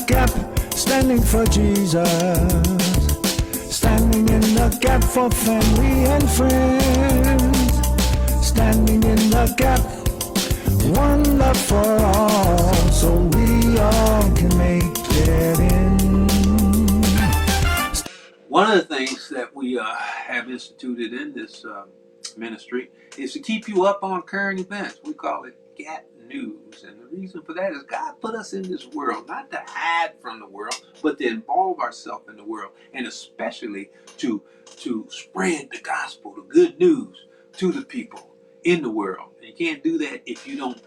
the gap, standing for Jesus, standing in the gap for family and friends, standing in the gap, one love for all, so we all can make it in. One of the things that we have instituted in this ministry is to keep you up on current events. We call it GAT News. And the reason for that is God put us in this world, not to hide from the world, but to involve ourselves in the world, and especially to spread the gospel, the good news to the people in the world. And you can't do that if you don't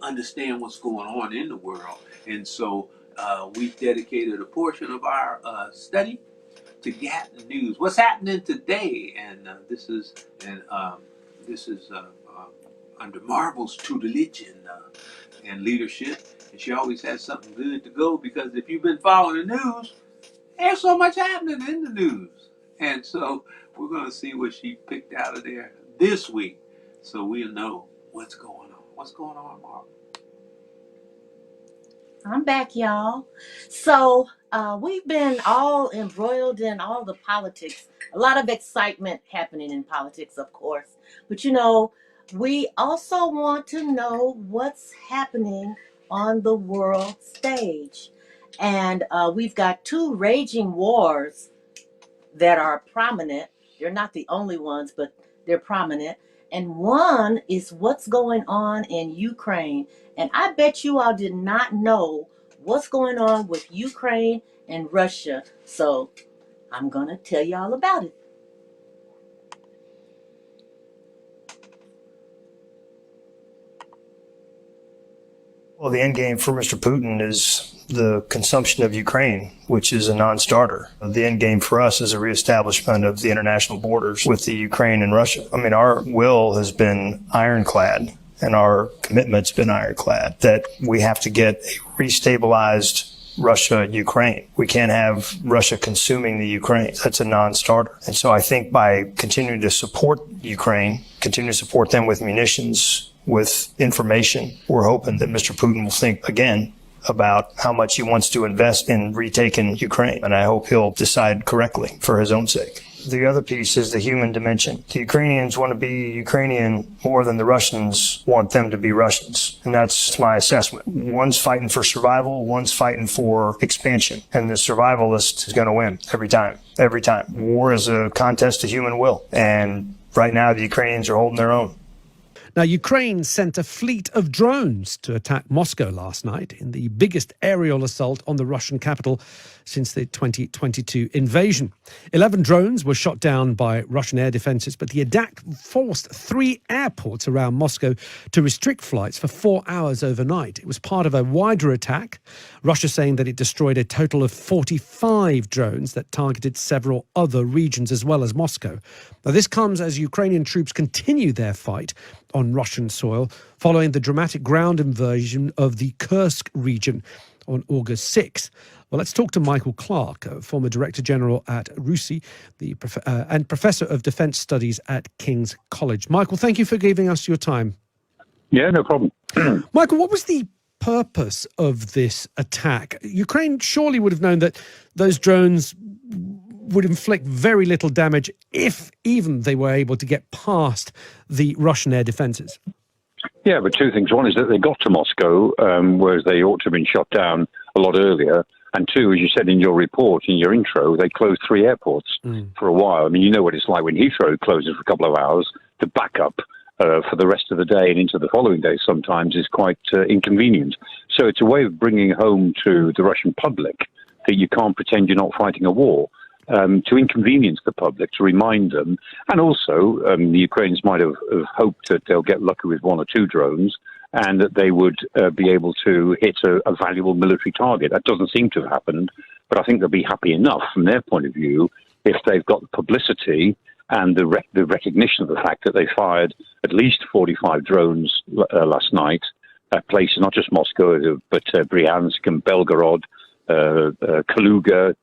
understand what's going on in the world. And so we've dedicated a portion of our study to GAT News. What's happening today? And this is under Marvel's tutelage and leadership. And she always has something good to go, because if you've been following the news, there's so much happening in the news. And so we're going to see what she picked out of there this week, so we'll know what's going on. What's going on, Marvel? I'm back, y'all. So we've been all embroiled in all the politics. A lot of excitement happening in politics, of course. But we also want to know what's happening on the world stage. And we've got two raging wars that are prominent. They're not the only ones, but they're prominent. And one is what's going on in Ukraine. And I bet you all did not know what's going on with Ukraine and Russia. So I'm going to tell you all about it. Well, the end game for Mr. Putin is the consumption of Ukraine, which is a non-starter. The end game for us is a reestablishment of the international borders with the Ukraine and Russia. I mean, our will has been ironclad, and our commitment's been ironclad, that we have to get a restabilized Russia-Ukraine. We can't have Russia consuming the Ukraine. That's a non-starter. And so I think by continuing to support Ukraine, continue to support them with munitions, with information, we're hoping that Mr. Putin will think again about how much he wants to invest in retaking Ukraine. And I hope he'll decide correctly for his own sake. The other piece is the human dimension. The Ukrainians want to be Ukrainian more than the Russians want them to be Russians. And that's my assessment. One's fighting for survival, one's fighting for expansion. And the survivalist is going to win every time. Every time. War is a contest of human will. And right now the Ukrainians are holding their own. Now, Ukraine sent a fleet of drones to attack Moscow last night in the biggest aerial assault on the Russian capital since the 2022 invasion. 11 drones were shot down by Russian air defences, but the attack forced 3 airports around Moscow to restrict flights for 4 hours overnight. It was part of a wider attack, Russia saying that it destroyed a total of 45 drones that targeted several other regions as well as Moscow. Now, this comes as Ukrainian troops continue their fight on Russian soil following the dramatic ground invasion of the Kursk region on August 6th. Well, let's talk to Michael Clark, former Director General at RUSI and Professor of Defence Studies at King's College. Michael, thank you for giving us your time. Yeah, no problem. Michael, what was the purpose of this attack? Ukraine surely would have known that those drones would inflict very little damage if even they were able to get past the Russian air defences. Yeah, but two things. One is that they got to Moscow, whereas they ought to have been shot down a lot earlier. And two, as you said in your report, in your intro, they closed 3 airports for a while. I mean, you know what it's like when Heathrow closes for a couple of hours. The backup for the rest of the day and into the following day sometimes is quite inconvenient. So it's a way of bringing home to the Russian public that you can't pretend you're not fighting a war. To inconvenience the public, to remind them. And also, the Ukrainians might have hoped that they'll get lucky with 1 or 2 drones and that they would be able to hit a valuable military target. That doesn't seem to have happened, but I think they'll be happy enough from their point of view if they've got the publicity and the recognition of the fact that they fired at least 45 drones last night at places, not just Moscow, but Bryansk and Belgorod, Kaluga,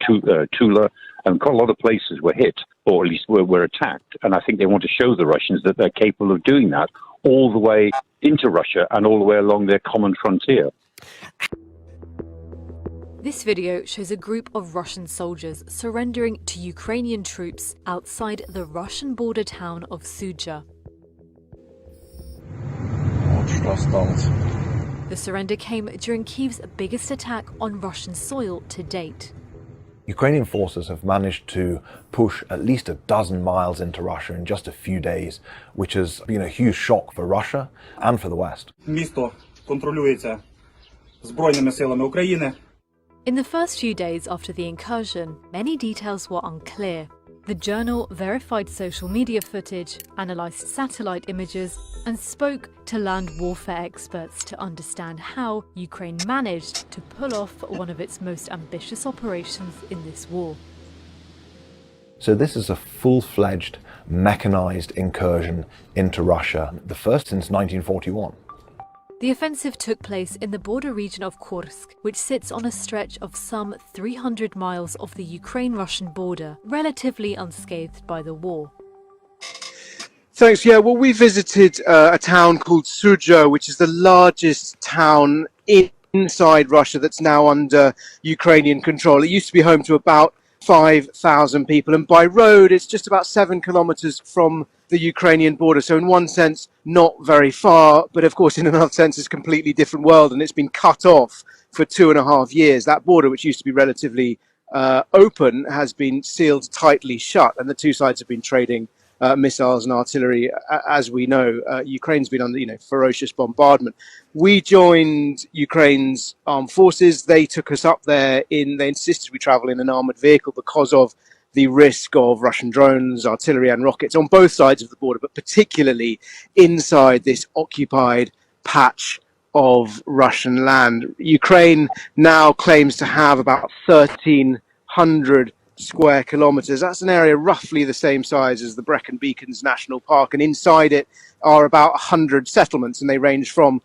Tula, and quite a lot of places were hit, or at least were attacked. And I think they want to show the Russians that they're capable of doing that all the way into Russia and all the way along their common frontier. This video shows a group of Russian soldiers surrendering to Ukrainian troops outside the Russian border town of Sudzha. The surrender came during Kyiv's biggest attack on Russian soil to date. Ukrainian forces have managed to push at least a dozen miles into Russia in just a few days, which has been a huge shock for Russia and for the West. Місто контролюється збройними силами України. In the first few days after the incursion, many details were unclear. The journal verified social media footage, analysed satellite images, and spoke to land warfare experts to understand how Ukraine managed to pull off one of its most ambitious operations in this war. So this is a full-fledged, mechanized incursion into Russia, the first since 1941. The offensive took place in the border region of Kursk, which sits on a stretch of some 300 miles of the Ukraine-Russian border, relatively unscathed by the war. Thanks. Yeah, well, we visited a town called Sudzha, which is the largest town inside Russia that's now under Ukrainian control. It used to be home to about 5,000 people, and by road it's just about 7 kilometers from the Ukrainian border. So in one sense, not very far, but of course in another sense it's a completely different world, and it's been cut off for 2.5 years. That border, which used to be relatively open, has been sealed tightly shut, and the two sides have been trading missiles and artillery. As we know, Ukraine's been under ferocious bombardment. We joined Ukraine's armed forces. They took us up there. They insisted we travel in an armored vehicle because of the risk of Russian drones, artillery and rockets on both sides of the border, but particularly inside this occupied patch of Russian land. Ukraine now claims to have about 1,300 square kilometers. That's an area roughly the same size as the Brecon Beacons National Park, and inside it are about 100 settlements, and they range from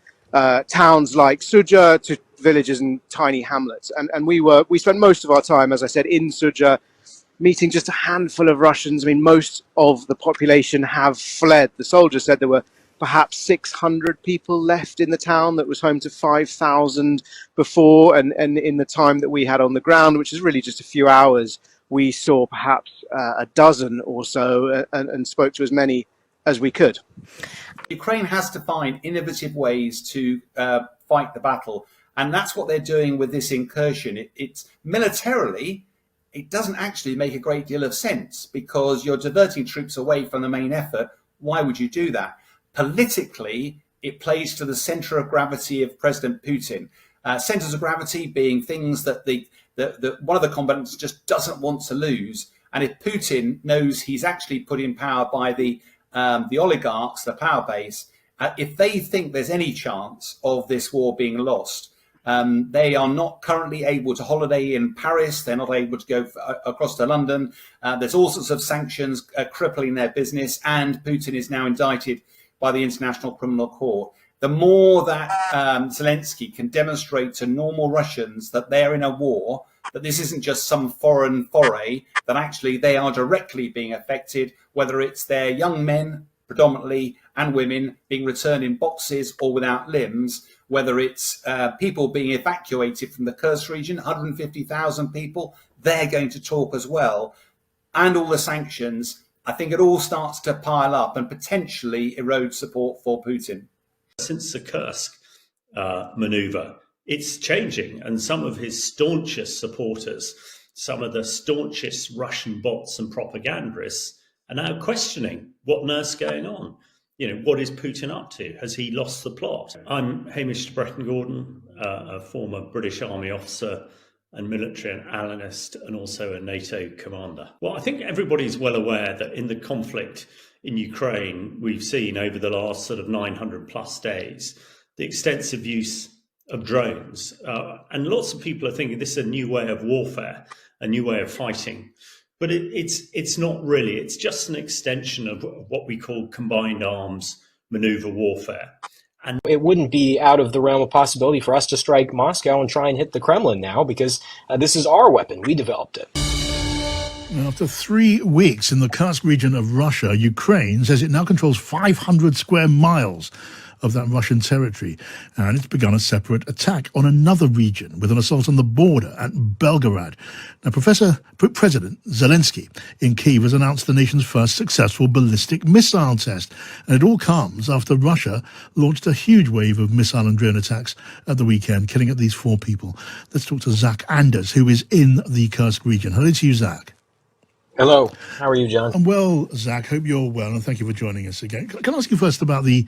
towns like Sudzha to villages and tiny hamlets. And we spent most of our time, as I said, in Sudzha, meeting just a handful of Russians. I mean, most of the population have fled. The soldiers said there were perhaps 600 people left in the town that was home to 5,000 before, and in the time that we had on the ground, which is really just a few hours, we saw perhaps a dozen or so, and spoke to as many as we could. Ukraine has to find innovative ways to fight the battle, and that's what they're doing with this incursion. It's militarily, it doesn't actually make a great deal of sense because you're diverting troops away from the main effort. Why would you do that? Politically, it plays to the center of gravity of President Putin. Centers of gravity being things that the one of the combatants just doesn't want to lose. And if Putin knows he's actually put in power by the oligarchs, the power base, if they think there's any chance of this war being lost, they are not currently able to holiday in Paris. They're not able to go across to London. There's all sorts of sanctions crippling their business, and Putin is now indicted by the International Criminal Court. The more that Zelensky can demonstrate to normal Russians that they're in a war, that this isn't just some foreign foray, that actually they are directly being affected, whether it's their young men predominantly and women being returned in boxes or without limbs, whether it's people being evacuated from the Kursk region, 150,000 people, they're going to talk as well. And all the sanctions, I think it all starts to pile up and potentially erode support for Putin. Since the Kursk manoeuvre, it's changing, and some of his staunchest supporters, some of the staunchest Russian bots and propagandists are now questioning what on earth's going on. What is Putin up to? Has he lost the plot? I'm Hamish Breton-Gordon, a former British Army officer and military analyst, and also a NATO commander. Well, I think everybody's well aware that in the conflict in Ukraine, we've seen over the last sort of 900 plus days, the extensive use of drones. And lots of people are thinking this is a new way of warfare, a new way of fighting. But it's not really. It's just an extension of what we call combined arms maneuver warfare. And it wouldn't be out of the realm of possibility for us to strike Moscow and try and hit the Kremlin now, because this is our weapon. We developed it. After 3 weeks in the Kursk region of Russia, Ukraine says it now controls 500 square miles of that Russian territory. And it's begun a separate attack on another region with an assault on the border at Belgorod. Now, President Zelensky in Kyiv has announced the nation's first successful ballistic missile test. And it all comes after Russia launched a huge wave of missile and drone attacks at the weekend, killing at least 4 people. Let's talk to Zach Anders, who is in the Kursk region. Hello to you, Zach. Hello. How are you, John? I'm well, Zach. Hope you're well, and thank you for joining us again. Can I ask you first about the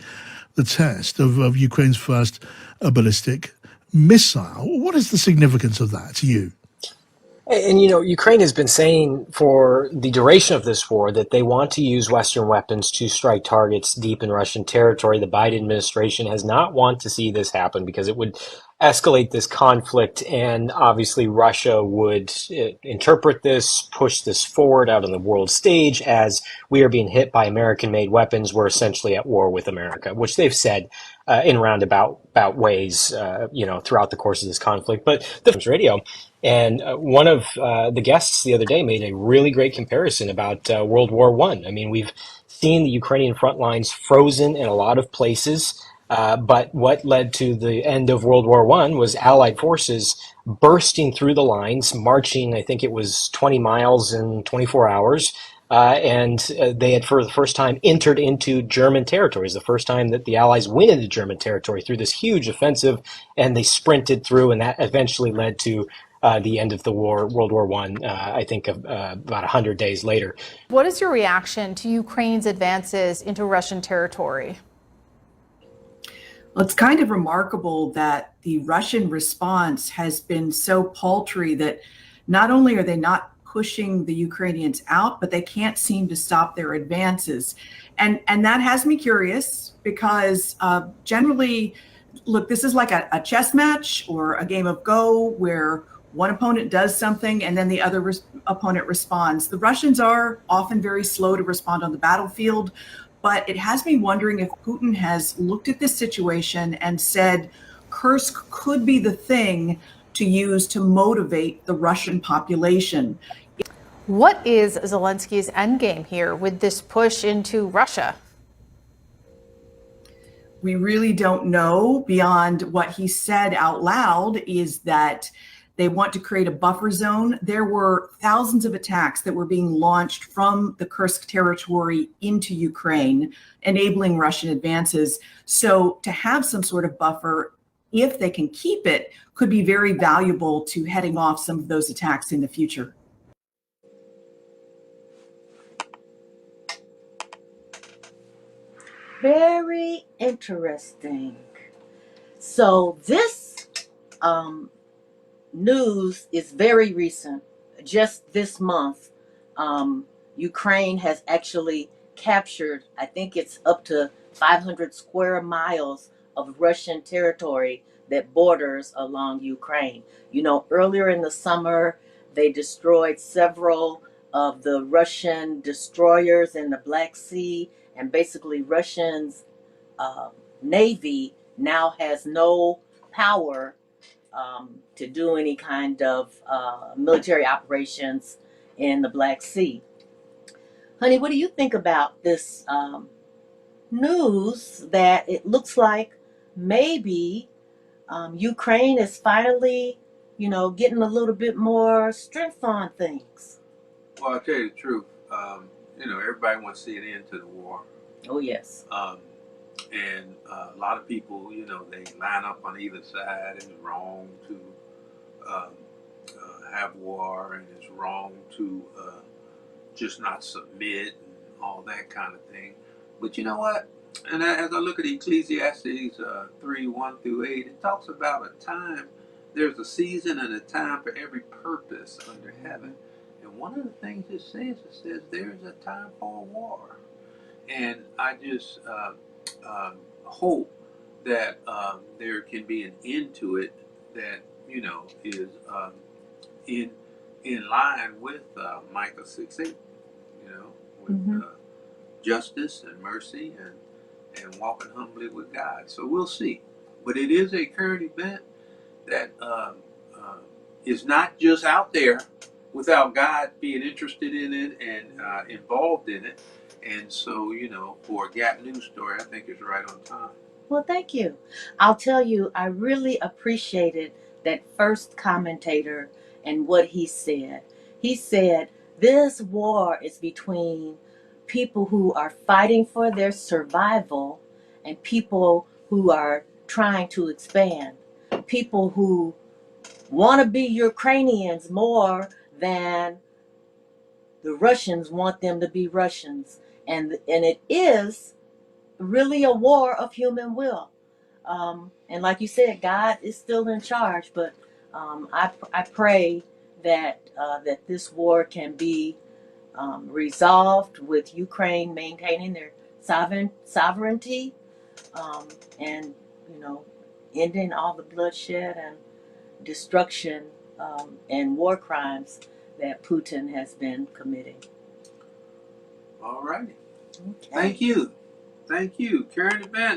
test of Ukraine's first ballistic missile? What is the significance of that to you? And, you know, Ukraine has been saying for the duration of this war that they want to use Western weapons to strike targets deep in Russian territory. The Biden administration has not wanted to see this happen because it would escalate this conflict, and obviously Russia would interpret this, push this forward out on the world stage as we are being hit by American-made weapons. We're essentially at war with America, which they've said in roundabout ways, throughout the course of this conflict. But the radio. And one of the guests the other day made a really great comparison about World War I. I mean, we've seen the Ukrainian front lines frozen in a lot of places, but what led to the end of World War I was Allied forces bursting through the lines, marching, I think it was 20 miles in 24 hours, and they had for the first time entered into German territories, the first time that the Allies went into German territory through this huge offensive, and they sprinted through, and that eventually led to the end of the war, World War I think about 100 days later. What is your reaction to Ukraine's advances into Russian territory? Well, it's kind of remarkable that the Russian response has been so paltry that not only are they not pushing the Ukrainians out, but they can't seem to stop their advances. And that has me curious because generally, look, this is like a chess match or a game of Go where one opponent does something and then the other opponent responds. The Russians are often very slow to respond on the battlefield, but it has me wondering if Putin has looked at this situation and said Kursk could be the thing to use to motivate the Russian population. What is Zelensky's endgame here with this push into Russia? We really don't know. Beyond what he said out loud is that they want to create a buffer zone. There were thousands of attacks that were being launched from the Kursk territory into Ukraine, enabling Russian advances. So to have some sort of buffer, if they can keep it, could be very valuable to heading off some of those attacks in the future. Very interesting. So this news is very recent. Just this month, Ukraine has actually captured, I think it's up to 500 square miles of Russian territory that borders along Ukraine. You know, earlier in the summer, they destroyed several of the Russian destroyers in the Black Sea, and basically Russians' Navy now has no power to do any kind of military operations in the Black Sea. Honey, what do you think about this news that it looks like maybe Ukraine is finally, getting a little bit more strength on things? Well, I'll tell you the truth. Everybody wants to see an end to the war. Oh, yes. And a lot of people, they line up on either side, and it's wrong to have war, and it's wrong to just not submit and all that kind of thing. But you know what? And as I look at Ecclesiastes 3:1-8, it talks about a time, there's a season and a time for every purpose under heaven. And one of the things it says there's a time for a war. And I just hope that there can be an end to it that, is in line with Micah 6:8, with justice and mercy and walking humbly with God. So we'll see. But it is a current event that is not just out there without God being interested in it and involved in it. And so, for a Gap News story, I think it's right on time. Well, thank you. I'll tell you, I really appreciated that first commentator and what he said. He said, this war is between people who are fighting for their survival and people who are trying to expand. People who want to be Ukrainians more than the Russians want them to be Russians. And it is really a war of human will. And like you said, God is still in charge, but I pray that that this war can be resolved with Ukraine maintaining their sovereignty, and you know, ending all the bloodshed and destruction and war crimes that Putin has been committing. All righty. Okay. Thank you. Thank you. Current events.